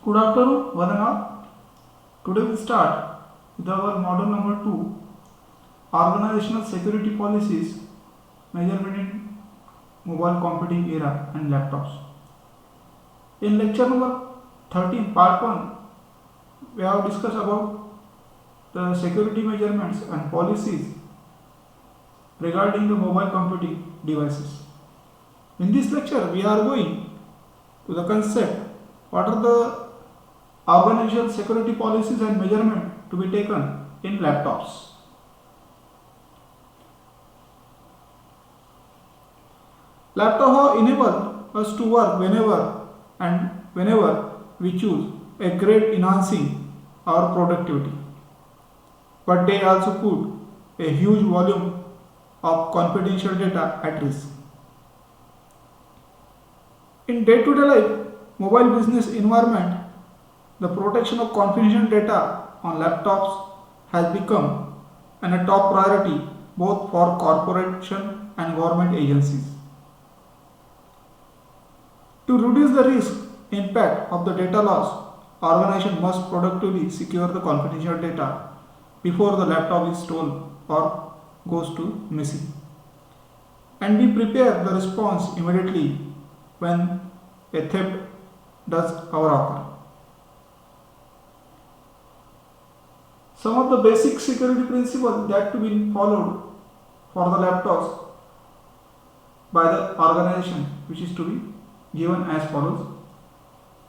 Good afternoon, one and all. Today we start with our module number 2, Organizational Security Policies, Measurement in Mobile Computing Era and Laptops. In lecture number 13, part 1, we have discussed about the security measurements and policies regarding the mobile computing devices. In this lecture, we are going to the concept what are the organizational security policies and measurement to be taken in laptops. Laptop enable us to work whenever we choose, a great enhancing our productivity. But they also put a huge volume of confidential data at risk. In day-to-day life, mobile business environment, the protection of confidential data on laptops has become a top priority both for corporation and government agencies. To reduce the risk impact of the data loss, organization must productively secure the confidential data before the laptop is stolen or goes to missing, and be prepared the response immediately when a theft does occur. Some of the basic security principles that to be followed for the laptops by the organization, which is to be given as follows.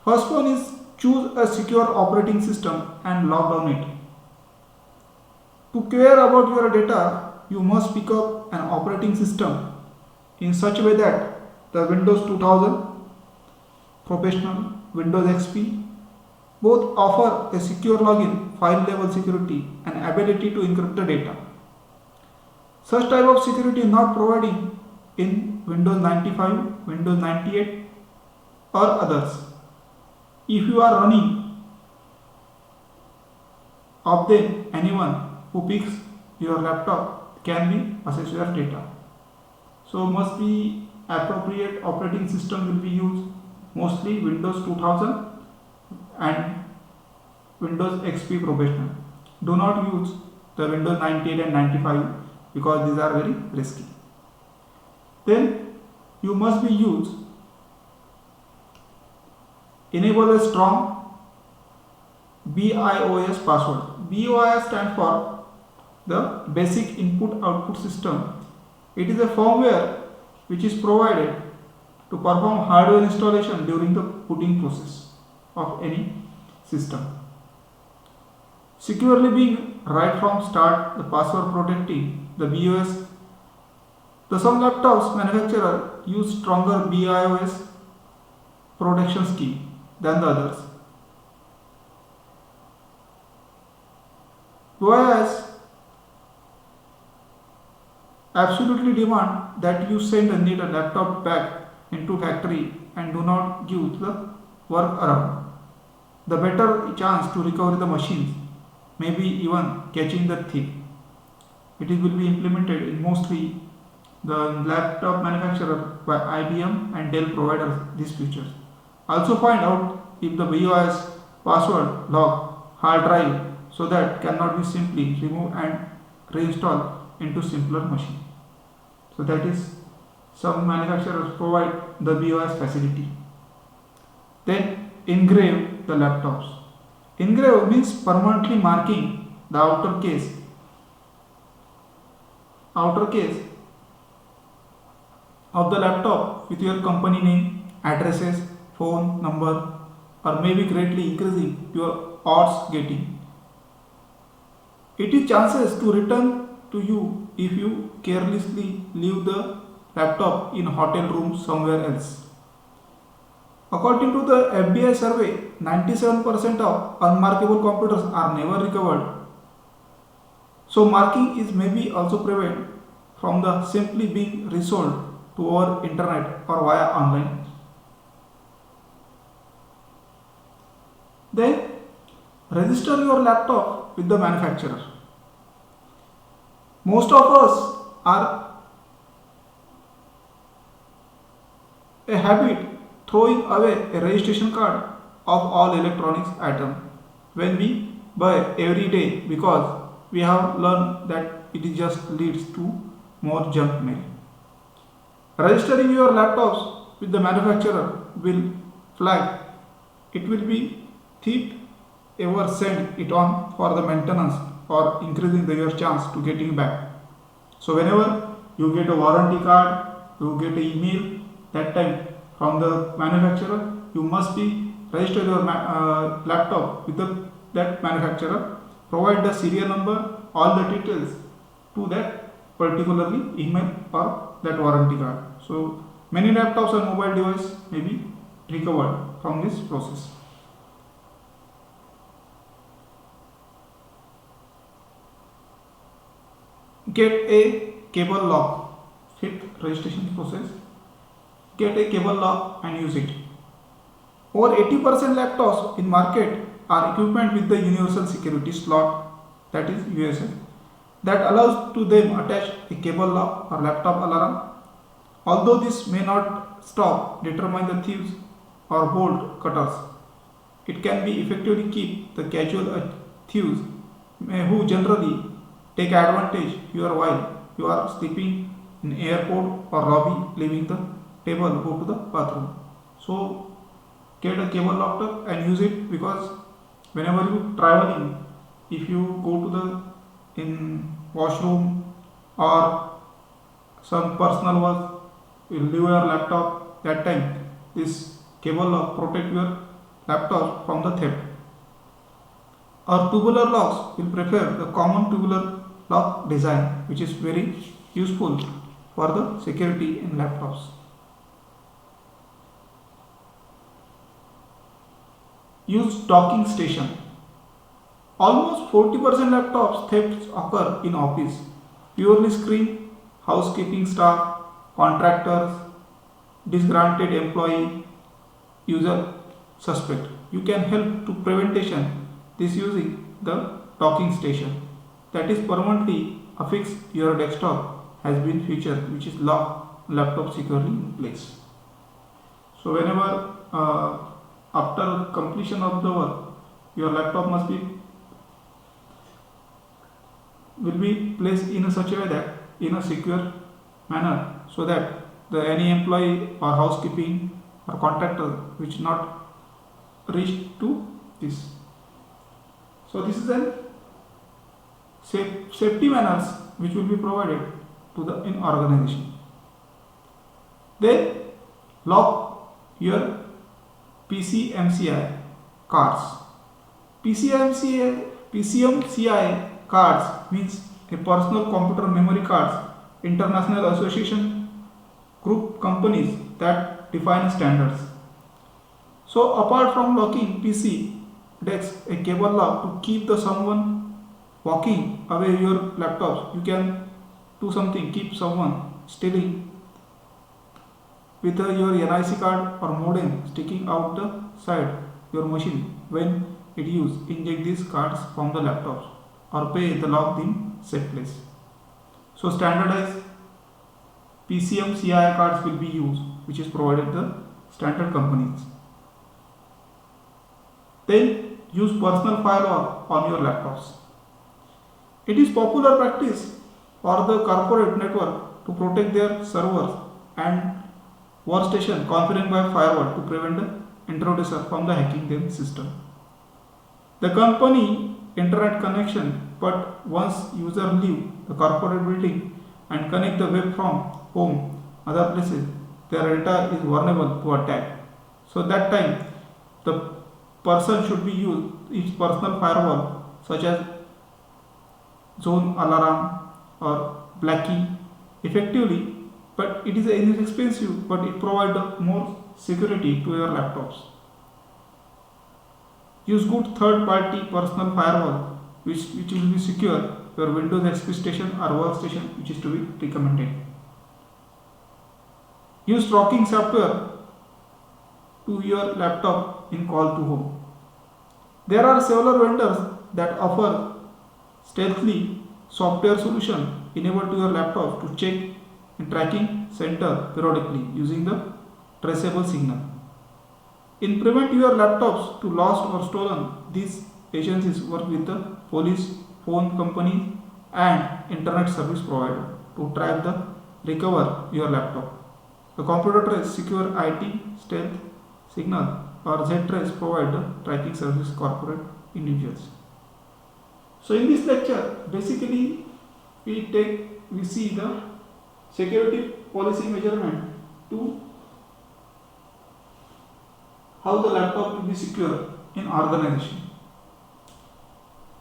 First one is choose a secure operating system and log down it. To care about your data, you must pick up an operating system in such a way that the Windows 2000, Professional, Windows XP both offer a secure login, file level security and ability to encrypt the data. Such type of security is not providing in Windows 95, Windows 98 or others. If you are running of them, anyone who picks your laptop can be access your data. So must be appropriate operating system will be used, mostly Windows 2000 and Windows XP Professional. Do not use the Windows 98 and 95 because these are very risky. Then you must be used enable a strong BIOS password. BIOS stands for the basic input output system. It is a firmware which is provided to perform hardware installation during the booting process of any system. Securely being right from start the password protecting the BIOS. Some laptops manufacturer use stronger BIOS protection scheme than the others. BIOS absolutely demand that you send and need a laptop back into factory and do not give the work around. The better chance to recover the machines, maybe even catching the thief. It will be implemented in mostly the laptop manufacturer by IBM and Dell providers these features. Also find out if the BIOS password lock hard drive so that cannot be simply removed and reinstalled into simpler machine. So that is some manufacturers provide the BIOS facility. Then engrave the laptops. Engrave means permanently marking the outer case of the laptop with your company name, addresses, phone number, or maybe greatly increasing your odds getting. It is chances to return to you if you carelessly leave the laptop in hotel room somewhere else. According to the FBI survey, 97% of unmarkable computers are never recovered. So marking is maybe also prevent from the simply being resold to over internet or via online. Then register your laptop with the manufacturer. Most of us are a habit throwing away a registration card of all electronics items when we buy every day, because we have learned that it just leads to more junk mail. Registering your laptops with the manufacturer will flag it will be thief ever send it on for the maintenance or increasing your chance to getting back. So whenever you get a warranty card, you get an email that time from the manufacturer, you must be register your laptop with that manufacturer, provide the serial number, all the details to that particularly email or that warranty card. So many laptops and mobile devices may be recovered from this process. Get a cable lock. Fifth registration process. Get a cable lock and use it. Over 80% laptops in market are equipped with the universal security slot, that is USS, that allows to them attach a cable lock or laptop alarm. Although this may not stop determine the thieves or bolt cutters, it can be effectively keep the casual thieves who generally take advantage while you are sleeping in airport or lobby, leaving the table, go to the bathroom. So get a cable locked up and use it, because whenever you traveling, if you go to the in washroom or some personal work, you leave your laptop, that time this cable lock protect your laptop from the theft. Our tubular locks will prefer the common tubular lock design, which is very useful for the security in laptops. Use docking station. Almost 40% laptops thefts occur in office. Purely screen, housekeeping staff, contractors, disgruntled employee, user suspect. You can help to prevention this using the docking station that is permanently affix your desktop has been featured, which is lock laptop securely in place. So whenever after completion of the work, your laptop will be placed in such a way that in a secure manner, so that any employee or housekeeping or contractor which not reach to this. So this is a safety manners which will be provided to the in organization. Then lock your PCMCI cards. PCMCI cards means a personal computer memory cards, international association group companies that define standards. So apart from locking PC desk, a cable lock to keep the someone walking away your laptops, you can do something, keep someone stealing with your NIC card or modem sticking out the side your machine. When it use, inject these cards from the laptops or pay the lock in safe place. So standardized PCMCI cards will be used, which is provided the standard companies. Then use personal firewall on your laptops. It is popular practice for the corporate network to protect their servers and workstation configured by firewall to prevent the intruder from the hacking their system. The company internet connection, but once user leave the corporate building and connect the web from home, other places, their data is vulnerable to attack. So that time the person should be used its personal firewall such as Zone Alarm or Blackie effectively, but it is inexpensive, but it provides more security to your laptops. Use good third-party personal firewall which will be secure your Windows XP station or workstation, which is to be recommended. Use tracking software to your laptop in call to home. There are several vendors that offer stealthily software solution enabled to your laptop to check and tracking center periodically using the traceable signal. In prevent your laptops to lost or stolen, these agencies work with the police, phone companies, and internet service provider to track the recover your laptop. The computer trace secure IT, stealth, signal, or Z-Trace provide the tracking service corporate individuals. So in this lecture, basically we see the security policy measurement to how the laptop will be secure in organization.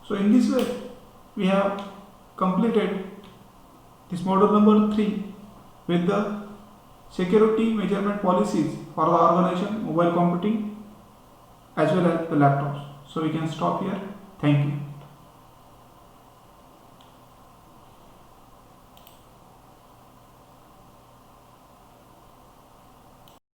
So in this way, we have completed this module number 3 with the security measurement policies for the organization, mobile computing as well as the laptops. So we can stop here. Thank you.